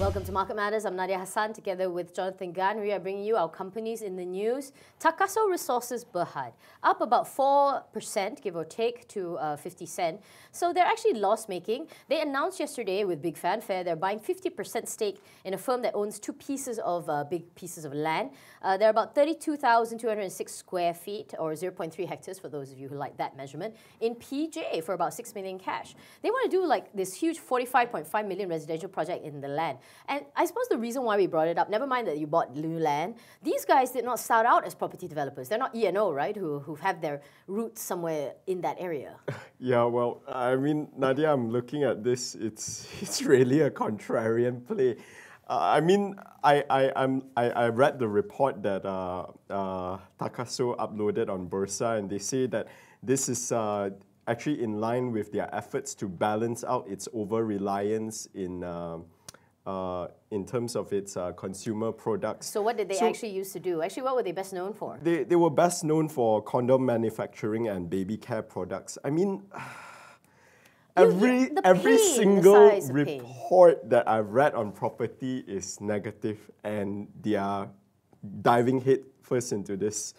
Welcome to Market Matters. I'm Nadia Hassan together with Jonathan Gan. We are bringing you our companies in the news. Takaso Resources Berhad, up about 4%, give or take, to 50 cent. So they're actually loss-making. They announced yesterday with big fanfare they're buying 50% stake in a firm that owns two pieces of big pieces of land. They're about 32,206 square feet, or 0.3 hectares for those of you who like that measurement, in PJ for about 6 million cash. They want to do like this huge 45.5 million residential project in the land. And I suppose the reason why we brought it up, never mind that you bought new land, these guys did not start out as property developers. They're not E&O, right, who have their roots somewhere in that area. Yeah, well, I mean, Nadia, I'm looking at this. It's really a contrarian play. I mean, I read the report that Takaso uploaded on Bursa, and they say that this is actually in line with their efforts to balance out its over-reliance in terms of its consumer products. So what did they actually used to do? Actually, what were they best known for? They were best known for condom manufacturing and baby care products. I mean, every single report that I've read on property is negative, and they are diving head first into this.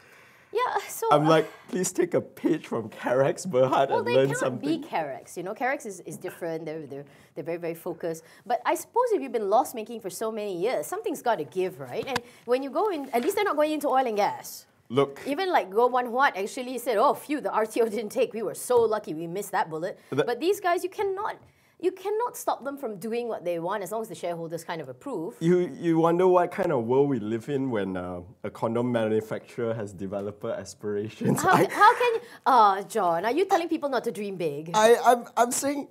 Yeah, so I'm like, please take a page from Carex Berhad and learn something. Well, they cannot be Carex. You know, Carex is different. They're very, very focused. But I suppose if you've been loss-making for so many years, something's got to give, right? And when you go in, at least they're not going into oil and gas. Look. Even like Go Wan Huat actually said, oh, phew, the RTO didn't take. We were so lucky we missed that bullet. But these guys, you cannot stop them from doing what they want as long as the shareholders kind of approve. You wonder what kind of world we live in when a condom manufacturer has developer aspirations. How can you... John, are you telling people not to dream big? I'm saying,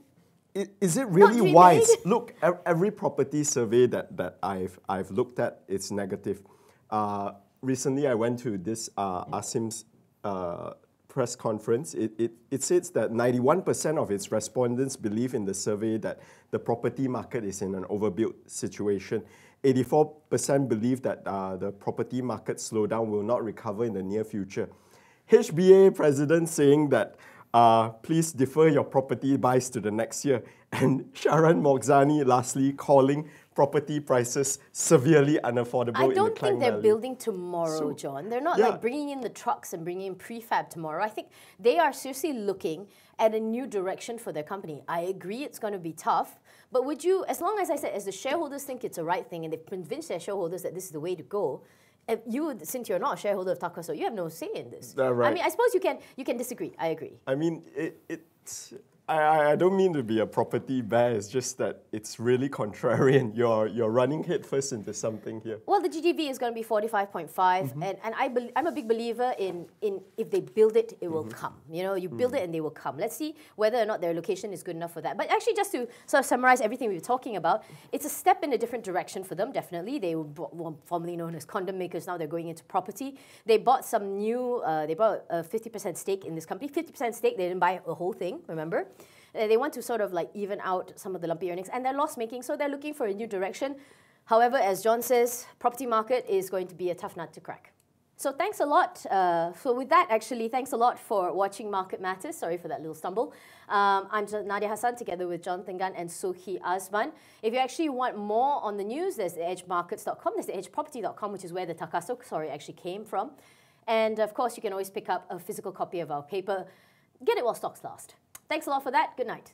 is it really wise? Big? Look, every property survey that I've looked at, it's negative. Recently, I went to this Asim's press conference. It says that 91% of its respondents believe in the survey that the property market is in an overbuilt situation. 84% believe that the property market slowdown will not recover in the near future. HBA president saying that please defer your property buys to the next year. And Sharan Mokhzani lastly calling property prices severely unaffordable. I don't think they're building tomorrow, John. They're not like bringing in the trucks and bringing in prefab tomorrow. I think they are seriously looking at a new direction for their company. I agree it's going to be tough, but would you, as long as I said, as the shareholders think it's the right thing and they've convinced their shareholders that this is the way to go, you, since you're not a shareholder of Takaso, you have no say in this. Right. I mean, I suppose you can disagree. I agree. I mean, I don't mean to be a property bear, it's just that it's really contrarian. You're running headfirst into something here. Well, the GDV is going to be 45.5, and I'm a big believer in if they build it, it will come. You know, you build it and they will come. Let's see whether or not their location is good enough for that. But actually, just to sort of summarize everything we were talking about, it's a step in a different direction for them, definitely. They were formerly known as condom makers, now they're going into property. They bought some new, they bought a 50% stake in this company. 50% stake, they didn't buy the whole thing, remember? They want to sort of like even out some of the lumpy earnings, and they're loss-making, so they're looking for a new direction. However, as John says, property market is going to be a tough nut to crack. So thanks a lot. So with that, actually, thanks a lot for watching Market Matters. Sorry for that little stumble. I'm Nadia Hassan together with Jonathan Gan and Sohi Azman. If you actually want more on the news, there's theedgemarkets.com, there's theedgeproperty.com, which is where the Takaso story actually came from. And of course, you can always pick up a physical copy of our paper. Get it while stocks last. Thanks a lot for that. Good night.